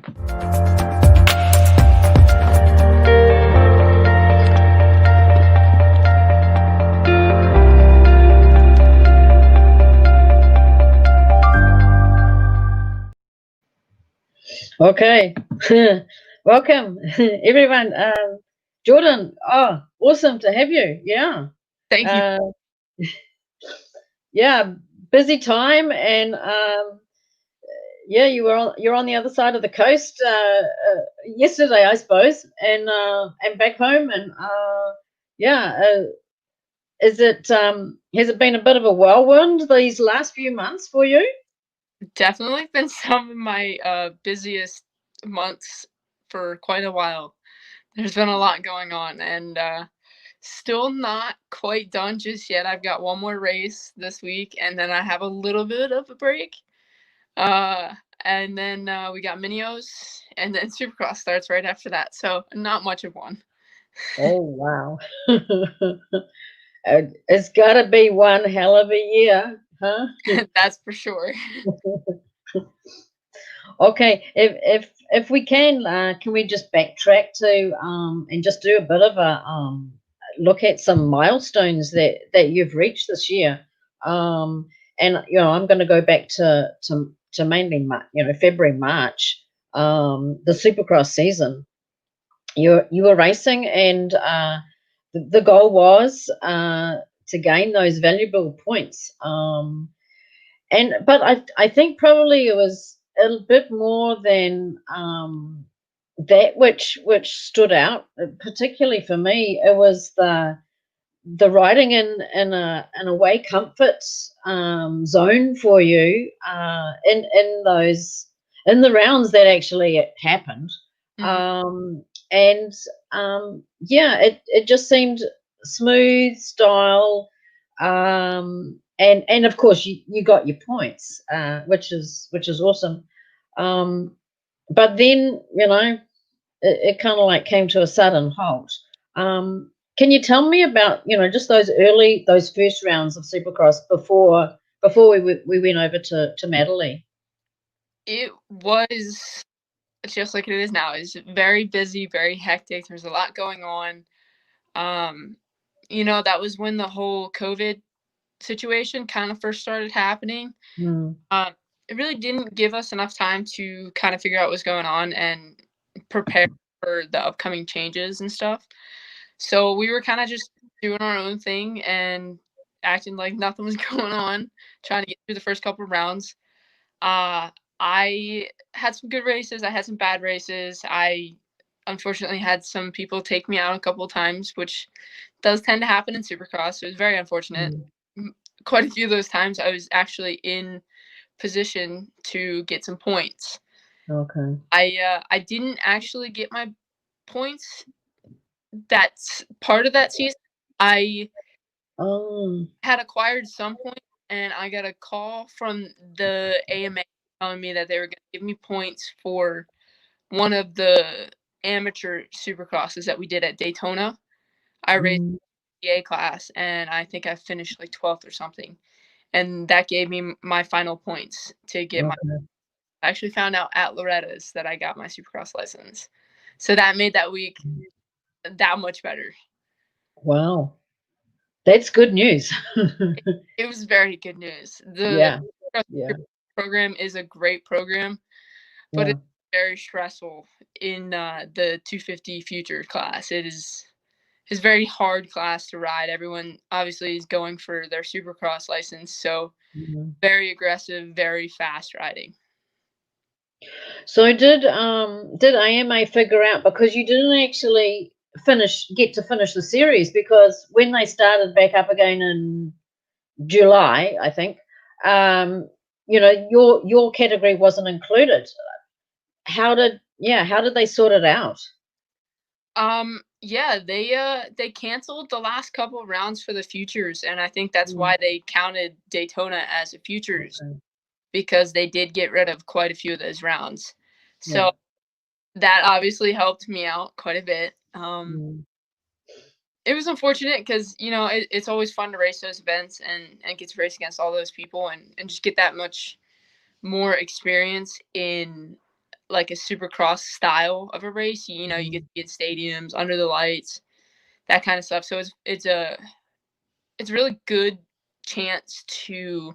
Okay. Welcome, everyone. Jordan, awesome to have you. Yeah. Thank you. Yeah, busy time, and yeah, you're on the other side of the coast yesterday, I suppose, and back home, and yeah. Is it has it been a bit of a whirlwind these last few months for you? Definitely been some of my busiest months for quite a while. There's been a lot going on, and still not quite done just yet. I've got one more race this week, and then I have a little bit of a break. And then we got Minios, and then Supercross starts right after that. So not much of one. Oh, wow. It's got to be one hell of a year, huh? That's for sure. Okay, if we can we just backtrack to and just do a bit of a look at some milestones that you've reached this year, and I'm going to go back to mainly February, March, the Supercross season. You were racing, and the goal was to gain those valuable points. But I think probably it was a bit more than that which stood out, particularly for me. It was the riding in an away comfort zone for you in those in the rounds that actually happened. Mhm. And yeah, it just seemed smooth style, and of course you got your points, which is awesome. But then it kind of like came to a sudden halt. Can you tell me about just those first rounds of Supercross before we went over to Matterley? It was just like it is now. It's very busy, very hectic. There's a lot going on. That was when the whole COVID situation kind of first started happening. Mm. It really didn't give us enough time to kind of figure out what's going on and prepare for the upcoming changes and stuff. So we were kind of just doing our own thing and acting like nothing was going on, trying to get through the first couple of rounds. I had some good races. I had some bad races. I unfortunately had some people take me out a couple of times, which does tend to happen in Supercross. So it was very unfortunate. Mm. Quite a few of those times I was actually in position to get some points. Okay. I didn't actually get my points. That's part of that season. I Oh. had acquired some points, and I got a call from the AMA telling me that they were going to give me points for one of the amateur supercrosses that we did at Daytona. I raced Mm. the A class, and I think I finished like 12th or something. And that gave me my final points to get my. Okay. I actually found out at Loretta's that I got my supercross license. So that made that week that much better. Wow, that's good news. It was very good news. The Yeah, yeah, program is a great program, but yeah. it's very stressful in the 250 future class. It's a very hard class to ride. Everyone obviously is going for their supercross license, so Mhm. very aggressive, very fast riding. So did AMA figure out, because you didn't actually get to finish the series, because when they started back up again in July, I think, your category wasn't included. How did they sort it out? Yeah, they canceled the last couple of rounds for the futures, and I think that's Mm. why they counted Daytona as a futures, Okay. because they did get rid of quite a few of those rounds. Yeah. So that obviously helped me out quite a bit. Mm. It was unfortunate because it's always fun to race those events and get to race against all those people and just get that much more experience in like a Supercross style of a race. You know, you get stadiums under the lights, that kind of stuff. So it's a really good chance to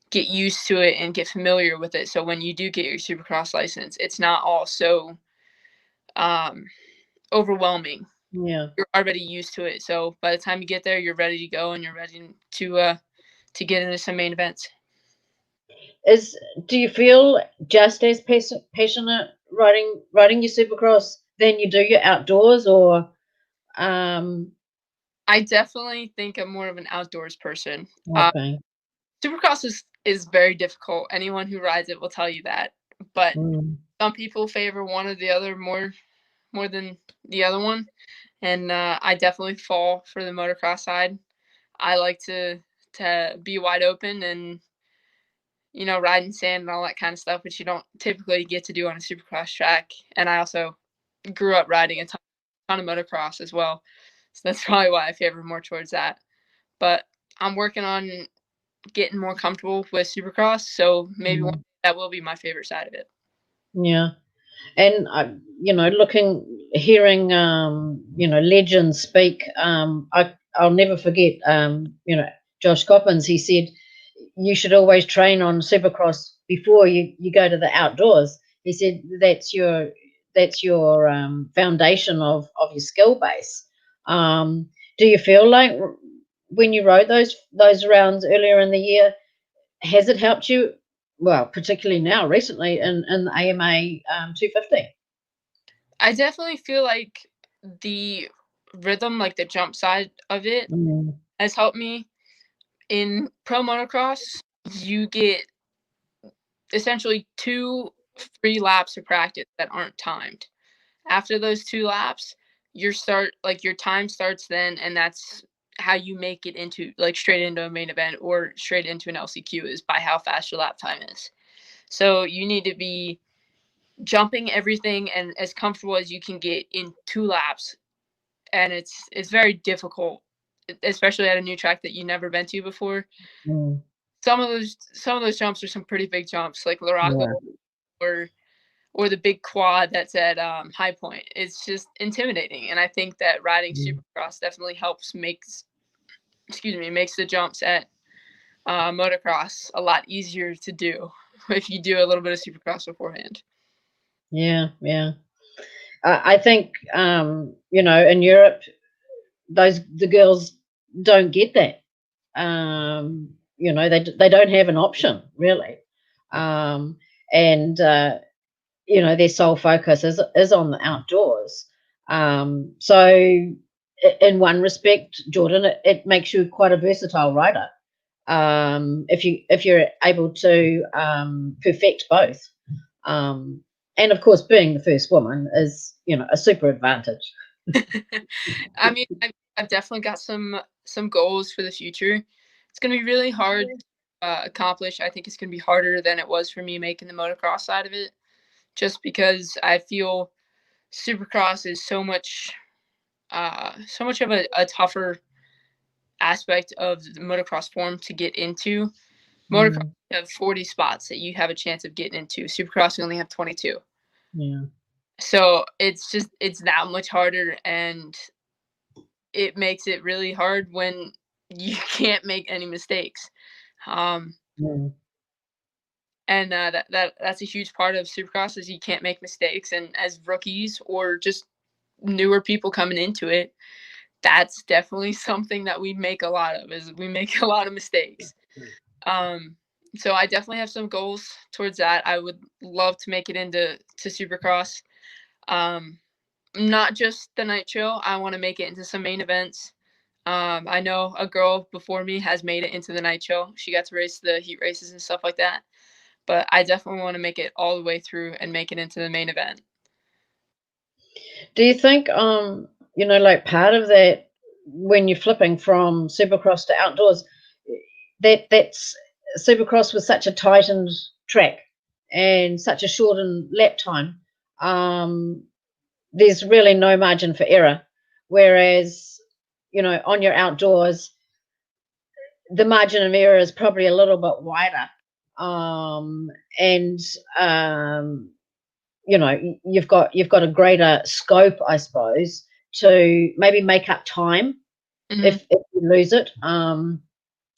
get used to it and get familiar with it. So when you do get your Supercross license, it's not all so overwhelming. Yeah. You're already used to it. So by the time you get there, you're ready to go and you're ready to get into some main events. Do you feel just as passionate riding your Supercross than you do your outdoors, or I definitely think I'm more of an outdoors person. okay. Supercross is very difficult. Anyone who rides it will tell you that. But some people favor one or the other more than the other one, and I definitely fall for the motocross side. I like to be wide open and, you know, ride in sand and all that kind of stuff, which you don't typically get to do on a Supercross track. And I also grew up riding a ton of motocross as well, so that's probably why I favor more towards that. But I'm working on getting more comfortable with Supercross, so maybe one day that will be my favorite side of it. Yeah. And hearing legends speak, I'll never forget, Josh Coppins. He said you should always train on Supercross before you go to the outdoors. He said that's your foundation of your skill base. Do you feel like when you rode those rounds earlier in the year, has it helped you? Well, particularly now, recently in the AMA 250. I definitely feel like the rhythm, like the jump side of it, has helped me. In pro motocross, you get essentially 2 free laps of practice that aren't timed. After those 2 laps, your time starts then, and that's how you make it into straight into a main event or straight into an LCQ, is by how fast your lap time is. So you need to be jumping everything and as comfortable as you can get in 2 laps, and it's very difficult, especially at a new track that you've never been to before. Some of those jumps are some pretty big jumps, like Laraco or the big quad that's at High Point. It's just intimidating, and I think that riding Supercross definitely makes the jumps at motocross a lot easier to do if you do a little bit of Supercross beforehand. Yeah, yeah. I think in Europe, the girls don't get that. They don't have an option really, and their sole focus is on the outdoors. So in one respect, Jordan, it makes you quite a versatile rider. If you're able to perfect both. And of course, being the first woman is, a super advantage. I mean, I've definitely got some goals for the future. It's going to be really hard to accomplish. I think it's going to be harder than it was for me making the motocross side of it, just because I feel Supercross is so much of a tougher aspect of the motocross form to get into. Motocross, you have 40 spots that you have a chance of getting into. Supercross, you only have 22. Yeah. So it's that much harder, and it makes it really hard when you can't make any mistakes. And that's a huge part of Supercross, is you can't make mistakes. And as rookies or just newer people coming into it, that's definitely something that we make a lot of, is we make a lot of mistakes. So I definitely have some goals towards that. I would love to make it into Supercross. Not just the night show. I want to make it into some main events. I know a girl before me has made it into the night show. She got to race the heat races and stuff like that. But I definitely want to make it all the way through and make it into the main event. Do you think, like part of that, when you're flipping from Supercross to outdoors, that's Supercross was such a tightened track and such a shortened lap time, there's really no margin for error. Whereas, on your outdoors, the margin of error is probably a little bit wider. And you've got a greater scope, I suppose, to maybe make up time Mhm. if you lose it.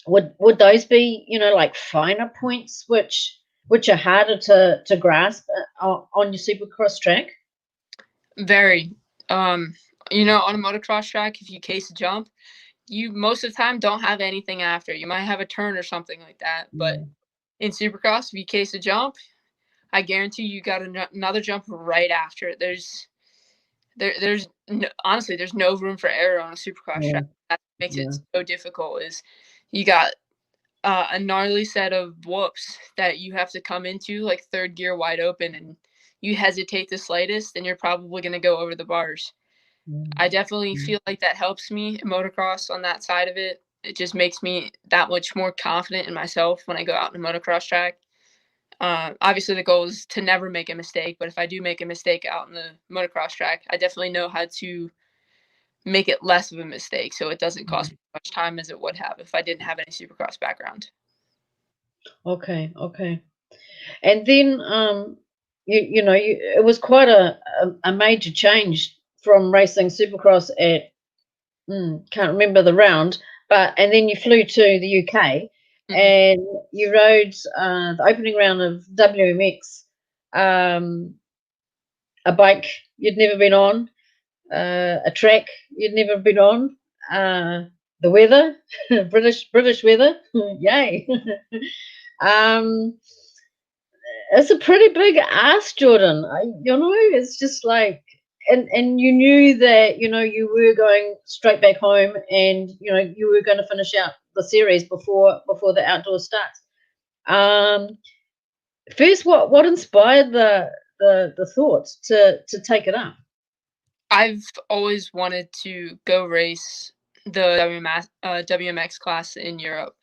Would those be, like finer points which are harder to grasp on your Supercross track? Very. Um, on a motocross track, if you case a jump, you most of the time don't have anything after. You might have a turn or something like that, but Yeah, in Supercross, if you case a jump, I guarantee you got another jump right after it. There's no, honestly, there's no room for error on a Supercross yeah, track. That makes it yeah, so difficult. Is you got a gnarly set of whoops that you have to come into like third gear wide open, and you hesitate the slightest, and you're probably going to go over the bars. yeah, I definitely yeah, feel like that helps me in motocross on that side of it. It just makes me that much more confident in myself when I go out in a motocross track. Obviously, the goal is to never make a mistake, but if I do make a mistake out in the motocross track, I definitely know how to make it less of a mistake so it doesn't yeah. cost me as much time as it would have if I didn't have any supercross background. Okay, okay. And then, it was quite a major change from racing Supercross at, can't remember the round, and then you flew to the UK Mhm. and you rode the opening round of WMX, um, a bike you'd never been on, a track you'd never been on, the weather, British weather, yay! um, it's a pretty big ask, Jordan. It's just like, and you knew that you were going straight back home, and you were going to finish out the series before the outdoor starts. Um, First, what inspired the thoughts to take it up? I've always wanted to go race the WMX class in Europe.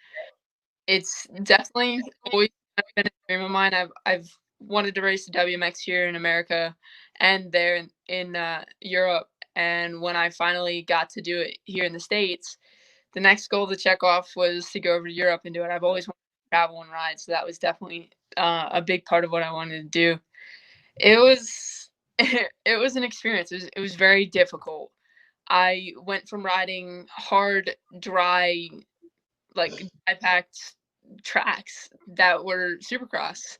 It's definitely always been a dream of mine. I've wanted to race the WMX here in America and there in Europe. And when I finally got to do it here in the States, the next goal to check off was to go over to Europe and do it. I've always wanted to travel and ride, so that was definitely a big part of what I wanted to do. It was it was an experience. It was very difficult. I went from riding hard, dry, like dry packed tracks that were supercross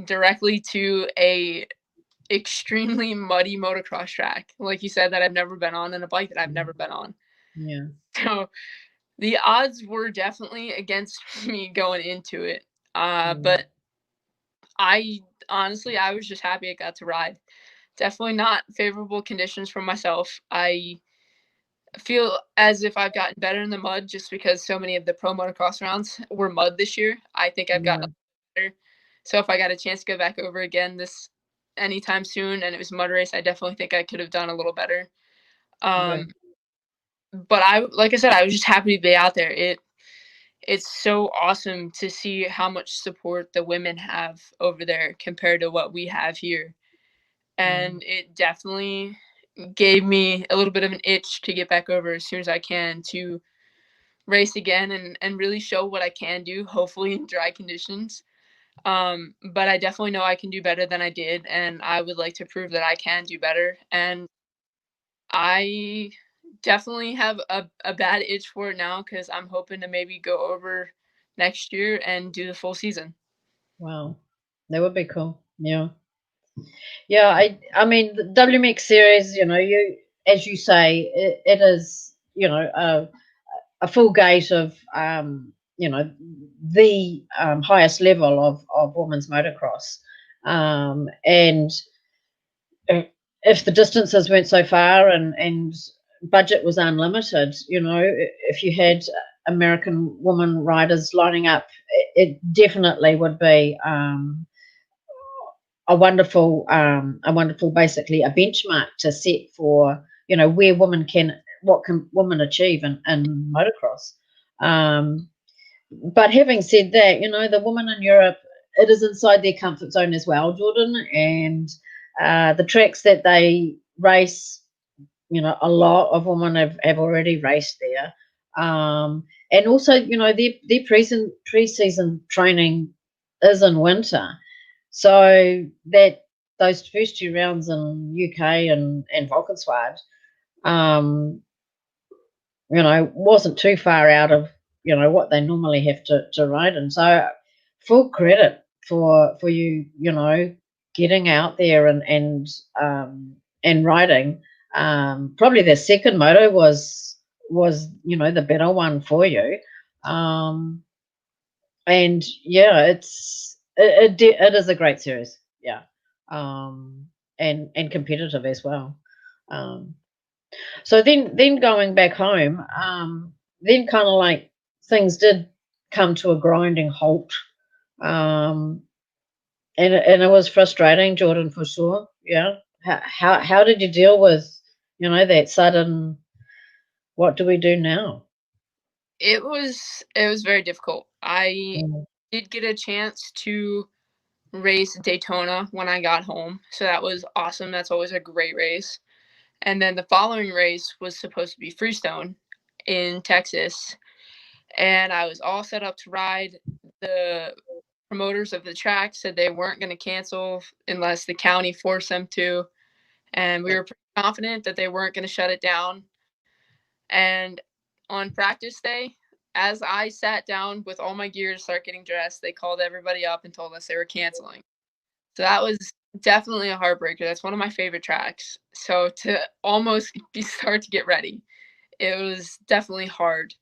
directly to a extremely muddy motocross track, like you said, that I've never been on, and a bike that I've never been on. Yeah, So the odds were definitely against me going into it. yeah, But I honestly, I was just happy I got to ride. Definitely not favorable conditions for myself. I feel as if I've gotten better in the mud just because so many of the pro motocross rounds were mud this year. I think I've gotten yeah, a little better. So if I got a chance to go back over again this anytime soon and it was mud race, I definitely think I could have done a little better. right. Um, but like I said, I was just happy to be out there. It's so awesome to see how much support the women have over there compared to what we have here. Yeah, And it definitely gave me a little bit of an itch to get back over as soon as I can to race again and really show what I can do, hopefully in dry conditions. But I definitely know I can do better than I did, and I would like to prove that I can do better. And I definitely have a bad itch for it now because I'm hoping to maybe go over next year and do the full season. wow, that would be cool. Yeah. Yeah, I mean the WMX series, as you say, it is, a full gate of, the highest level of women's motocross. And uh, if the distances weren't so far and budget was unlimited, if you had American woman riders lining up, it definitely would be, a wonderful, basically a benchmark to set for, where women can, what can women achieve in motocross. Um, but having said that, the woman in Europe, it is inside their comfort zone as well, Jordan, and the tracks that they race, a lot of women have already raced there. And also, their pre-season training is in winter. So that those first 2 rounds in UK and Valkenswaard, wasn't too far out of, what they normally have to ride in. So full credit for you, getting out there and riding. Probably the second moto was the better one for you. And yeah, it is a great series. Yeah. And competitive as well. Um, so then going back home, then kind of like things did come to a grinding halt. Um, and it was frustrating, Jordan, for sure. Yeah. How did you deal with, that sudden, what do we do now? It was very difficult. I Mm, did get a chance to race Daytona when I got home, so that was awesome. That's always a great race. And then the following race was supposed to be Freestone in Texas, and I was all set up to ride. The promoters of the track said they weren't going to cancel unless the county forced them to, and we were pretty confident that they weren't going to shut it down. And on practice day, as I sat down with all my gear to start getting dressed, they called everybody up and told us they were canceling. So that was definitely a heartbreaker. That's one of my favorite tracks. So to almost start to get ready, it was definitely hard.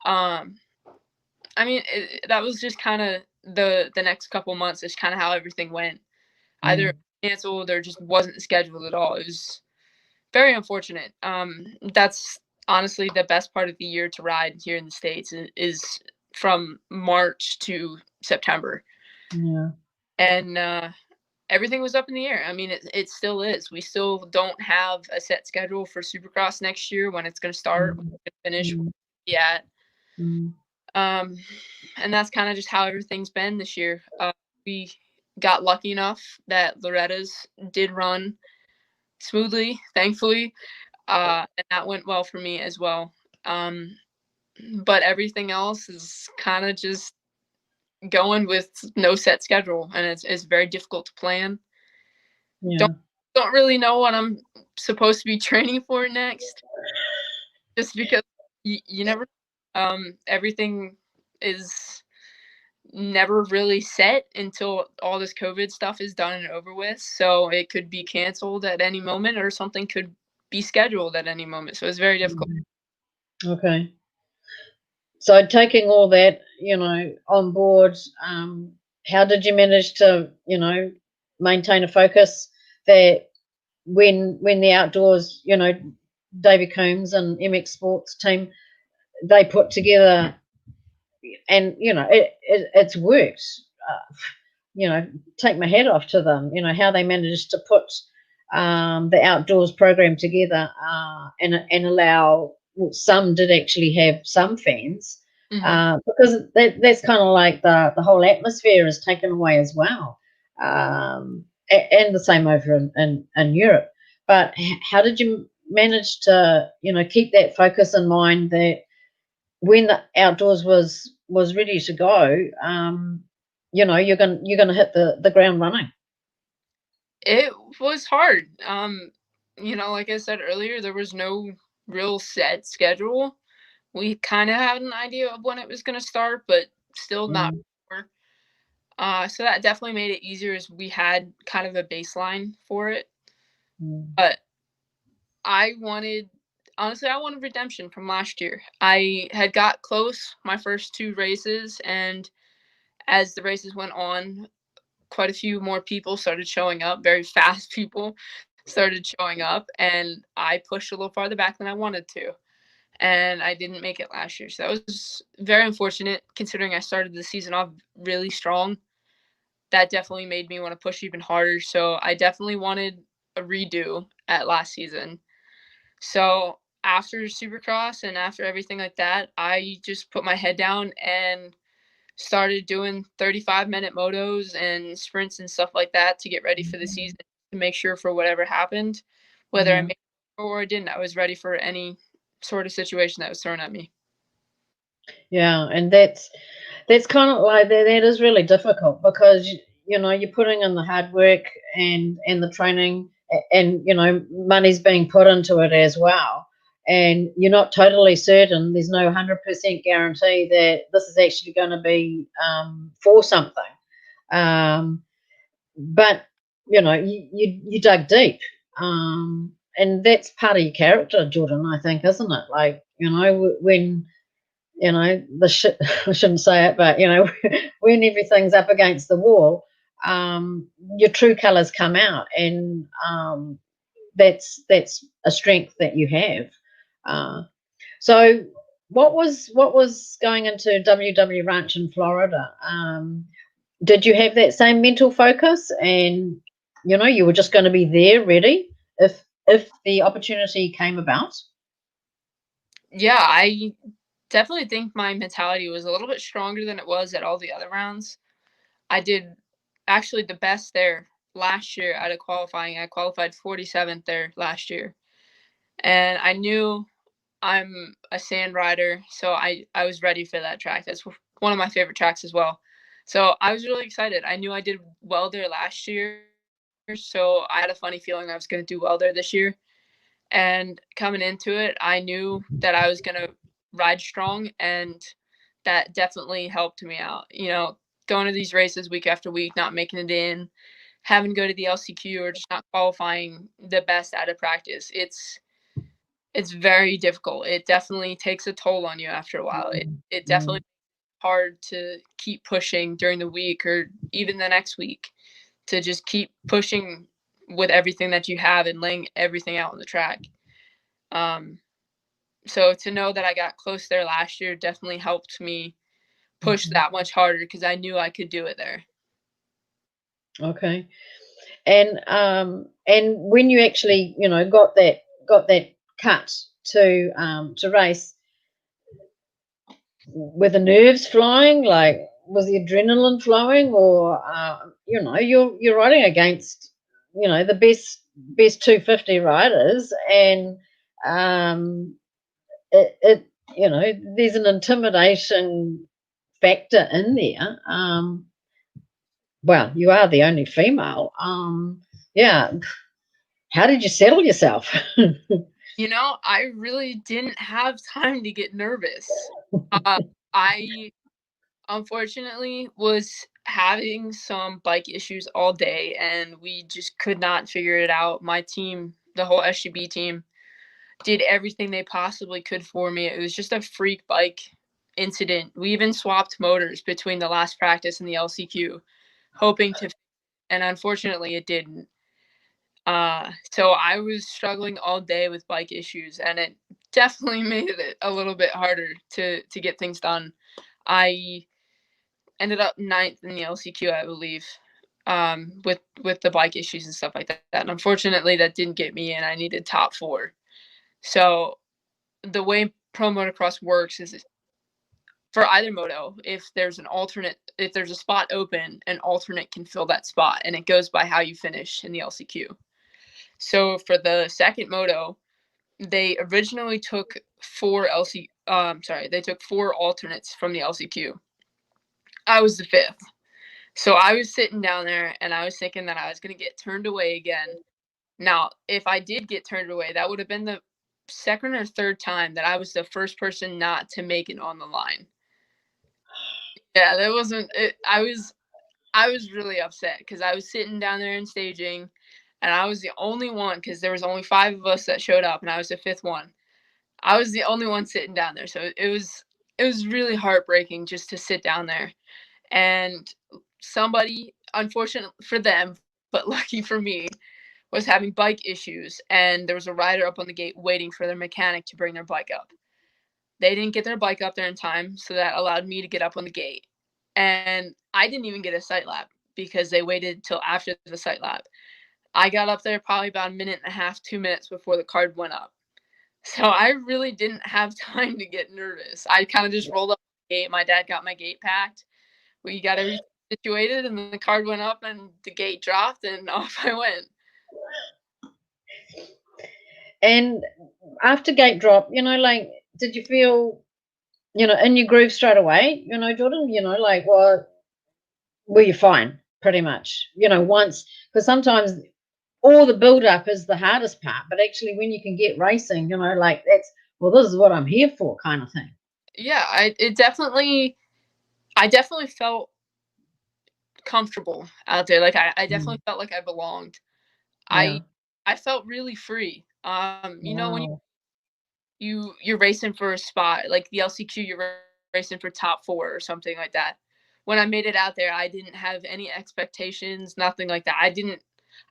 Um, I mean, that was just kind of the next couple months is kind of how everything went. Either mm, canceled or just wasn't scheduled at all. It was very unfortunate. That's honestly the best part of the year to ride here in the States is from March to September. yeah. And everything was up in the air. I mean, it still is. We still don't have a set schedule for Supercross next year, when it's going to start, when Mm, it's going to finish. mm, Yeah. mm, And that's kind of just how everything's been this year. We got lucky enough that Loretta's did run smoothly, thankfully. And that went well for me as well. But everything else is kind of just going with no set schedule, and it's very difficult to plan. yeah. Don't really know what I'm supposed to be training for next, just because you never. Everything is never really set until all this COVID stuff is done and over with. So it could be canceled at any moment, or something could be scheduled at any moment. So it's very difficult. Mhm. Okay. So taking all that, on board, how did you manage to, maintain a focus that when the outdoors, David Combs and MX Sports team, they put together, and it's worked. Uh, Take my hat off to them. How they managed to put the outdoors program together, and allow, well, some did actually have some fans, Hmm. because that's kind of like the whole atmosphere is taken away as well, and the same over in Europe. But how did you manage to keep that focus in mind, that when the outdoors was ready to go, you're gonna hit the ground running. It was hard. Like I said earlier, there was no real set schedule. We kind of had an idea of when it was going to start, but still not Mm, sure. So that definitely made it easier, as we had kind of a baseline for it. mm, But I wanted, honestly, I wanted redemption from last year. I had got close my first two races, and as the races went on, quite a few more people started showing up. Very fast people started showing up, and I pushed a little farther back than I wanted to. And I didn't make it last year. So that was very unfortunate, considering I started the season off really strong. That definitely made me want to push even harder. So I definitely wanted a redo at last season. So after Supercross and after everything like that, I just put my head down and started doing 35-minute motos and sprints and stuff like that to get ready for the season, to make sure for whatever happened, whether I yeah, made it or I didn't, I was ready for any sort of situation that was thrown at me. yeah, and that's kind of like that is really difficult, because you're putting in the hard work and the training, and money's being put into it as well, and you're not totally certain, there's no 100% guarantee that this is actually going to be for something. But you dug deep, and that's part of your character, Jordan, I think, isn't it? Like, when the shit, I shouldn't say it, but when everything's up against the wall, your true colors come out, and that's a strength that you have. So what was going into WW Ranch in Florida? Did you have that same mental focus, and you were just going to be there ready if the opportunity came about? Yeah, I definitely think my mentality was a little bit stronger than it was at all the other rounds. I did actually the best there last year out of qualifying. I qualified 47th there last year. And I knew I'm a sand rider, so I was ready for that track. That's one of my favorite tracks as well. So I was really excited. I knew I did well there last year, so I had a funny feeling I was going to do well there this year. And coming into it, I knew that I was going to ride strong, and that definitely helped me out. Going to these races week after week, not making it in, having to go to the LCQ, or just not qualifying the best out of practice. It's very difficult. It definitely takes a toll on you after a while. It definitely hard to keep pushing during the week or even the next week, to just keep pushing with everything that you have and laying everything out on the track. So to know that I got close there last year definitely helped me push that much harder, because I knew I could do it there. Okay. And when you actually got that cut to race, were the nerves flying? Like, was the adrenaline flowing? Or you're riding against the best 250 riders, and it there's an intimidation factor in there. Well, you are the only female. Yeah. How did you settle yourself? I really didn't have time to get nervous. I unfortunately was having some bike issues all day, and we just could not figure it out. My team, the whole SGB team, did everything they possibly could for me. It was just a freak bike incident. We even swapped motors between the last practice and the LCQ, hoping to, and unfortunately it didn't. So I was struggling all day with bike issues, and it definitely made it a little bit harder to get things done. I ended up 9th in the LCQ, I believe, with the bike issues and stuff like that. And unfortunately, that didn't get me in. I needed top 4. So the way pro motocross works is, for either moto, if there's a spot open, an alternate can fill that spot, and it goes by how you finish in the LCQ. So for the second moto, they originally took 4 alternates from the LCQ. I was the 5th. So I was sitting down there, and I was thinking that I was going to get turned away again. Now, if I did get turned away, that would have been the second or third time that I was the first person not to make it on the line. Yeah, that wasn't it. I was really upset, because I was sitting down there in staging, and I was the only one, because there was only 5 of us that showed up, and I was the 5th one. I was the only one sitting down there, so it was really heartbreaking just to sit down there. And somebody, unfortunate for them, but lucky for me, was having bike issues, and there was a rider up on the gate waiting for their mechanic to bring their bike up. They didn't get their bike up there in time, so that allowed me to get up on the gate. And I didn't even get a sight lap, because they waited till after the sight lap. I got up there probably about a minute and a half, 2 minutes before the card went up. So I really didn't have time to get nervous. I kind of just rolled up the gate. My dad got my gate packed. We got everything situated, and then the card went up and the gate dropped, and off I went. And after gate drop, like, did you feel, in your groove straight away, Jordan? Like, well, were you fine? pretty much. Once, because sometimes all the build up is the hardest part, but actually when you can get racing, like that's, well, this is what I'm here for, kind of thing. Yeah, I definitely felt comfortable out there. Like I definitely felt like I belonged. Yeah. I felt really free. When Wow. you're racing for a spot, like the LCQ, you're racing for top 4 or something like that. When I made it out there, I didn't have any expectations, nothing like that.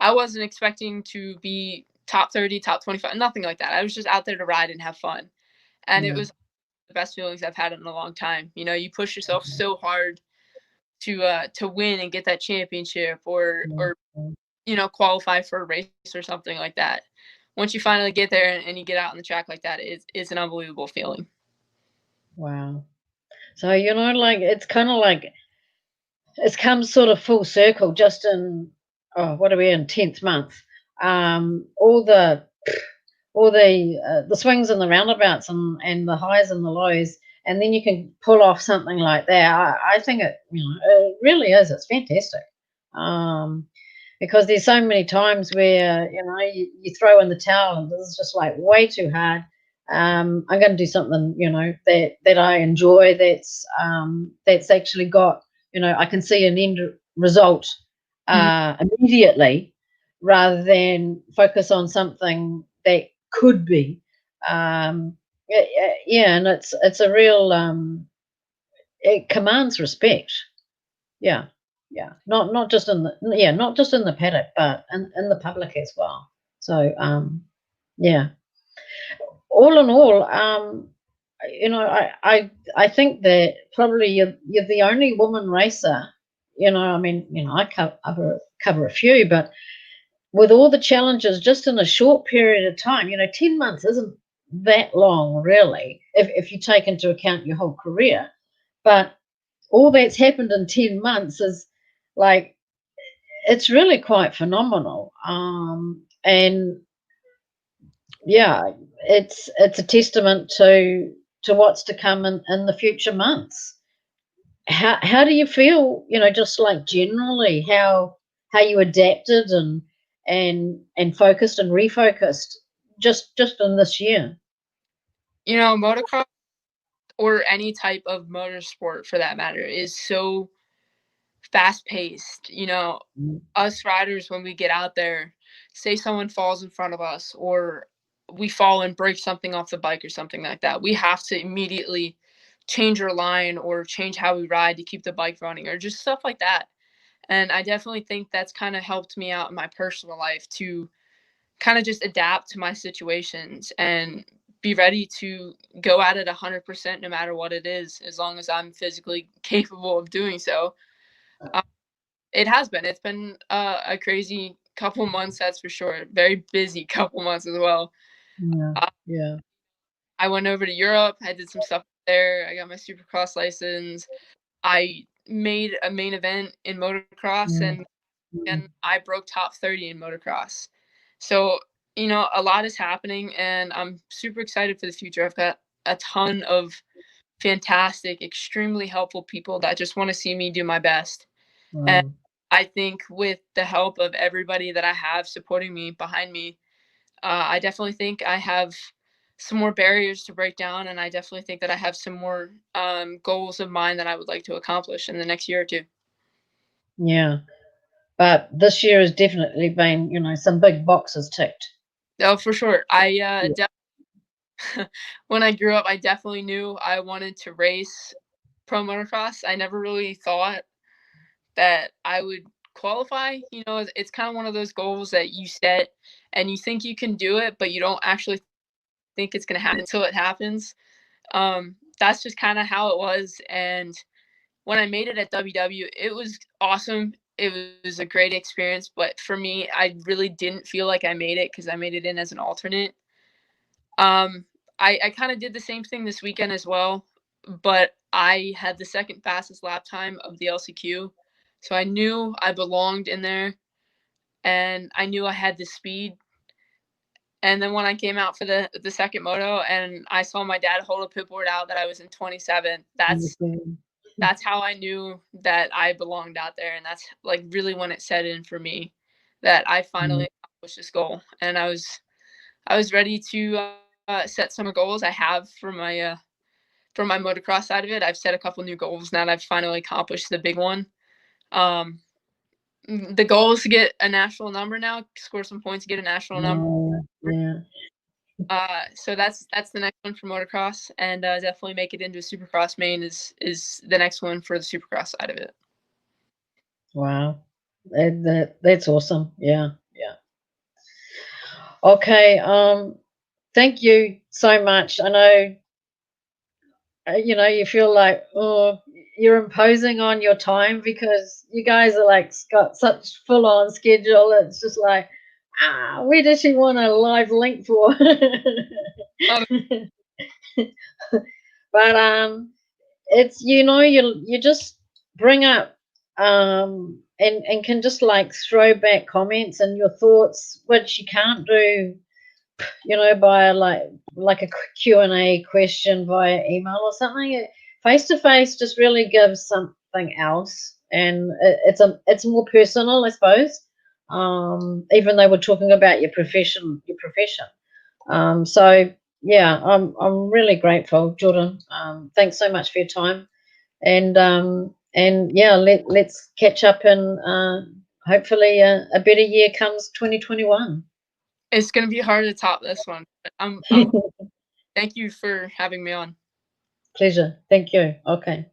I wasn't expecting to be top 30, top 25, nothing like that. I was just out there to ride and have fun. And it Yeah. was the best feelings I've had in a long time. You push yourself so hard to win and get that championship or qualify for a race or something like that. Once you finally get there and you get out on the track like that, it's an unbelievable feeling. Wow. So, like it's kind of like it's come sort of full circle just in, oh, what are we in, 10th month? All the swings and the roundabouts and the highs and the lows, and then you can pull off something like that. I think it really is. It's fantastic. Um, because there's so many times where you throw in the towel and this is just like way too hard. I'm going to do something that I enjoy. That's actually got I can see an end result Mm. immediately, rather than focus on something that could be. Yeah, and it's a real it commands respect. Yeah, yeah. Not just in the paddock, but in the public as well. So yeah. All in all, I think that probably you're the only woman racer. I mean, I cover a few, but with all the challenges just in a short period of time, 10 months isn't that long, really, if you take into account your whole career. But all that's happened in 10 months is like, it's really quite phenomenal. And yeah, it's a testament to what's to come in the future months. How do you feel, just like generally how you adapted and focused and refocused just in this year? Motocross or any type of motorsport for that matter is so fast paced. Mm. Us riders, when we get out there, say someone falls in front of us or we fall and break something off the bike or something like that, we have to immediately change our line or change how we ride to keep the bike running or just stuff like that. And I definitely think that's kind of helped me out in my personal life to kind of just adapt to my situations and be ready to go at it 100% no matter what it is, as long as I'm physically capable of doing so. Uh, it's been a crazy couple months, that's for sure. Very busy couple months as well. Yeah, Uh, yeah. I went over to Europe. I did some stuff there. I got my Supercross license. I made a main event in motocross, Mm, and mm, I broke top 30 in motocross. So, a lot is happening, and I'm super excited for the future. I've got a ton of fantastic, extremely helpful people that just want to see me do my best. And wow. I think with the help of everybody that I have supporting me, behind me, I definitely think I have some more barriers to break down, and I definitely think that I have some more goals of mine that I would like to accomplish in the next year or two. Yeah. But this year has definitely been, some big boxes ticked. Oh, for sure. Yeah. When I grew up, I definitely knew I wanted to race pro motocross. I never really thought that I would qualify. It's kind of one of those goals that you set and you think you can do it, but you don't actually think it's going to happen until it happens. That's just kind of how it was. And when I made it at WW, it was awesome. It was a great experience. But for me, I really didn't feel like I made it because I made it in as an alternate. Um, I kind of did the same thing this weekend as well, but I had the second fastest lap time of the LCQ. So I knew I belonged in there and I knew I had the speed. And then when I came out for the second moto and I saw my dad hold a pit board out that I was in 27th, that's Understand. that's how I knew that I belonged out there, and that's like really when it set in for me that I finally accomplished this goal, and I was ready to set some goals I have for my motocross side of it. I've set a couple new goals now that I've finally accomplished the big one. The goal is to get a national number now, score some points, get a national number. Yeah. So that's the next one for motocross, and definitely make it into a supercross main is the next one for the supercross side of it. Wow. That's awesome. Yeah. Yeah. Okay. Thank you so much. I know, you feel like, oh, you're imposing on your time because you guys are like got such full on schedule. It's just like, where does she want a live link for? But it's, you just bring up and can just like throw back comments and your thoughts, which you can't do, by like a Q&A question via email or something. Face to face just really gives something else, and it's more personal, I suppose. Even though we're talking about your profession. So yeah, I'm really grateful, Jordan. Thanks so much for your time, and yeah, let's catch up, and hopefully a better year comes 2021. It's gonna be hard to top this one, but thank you for having me on. Pleasure. Thank you. Okay.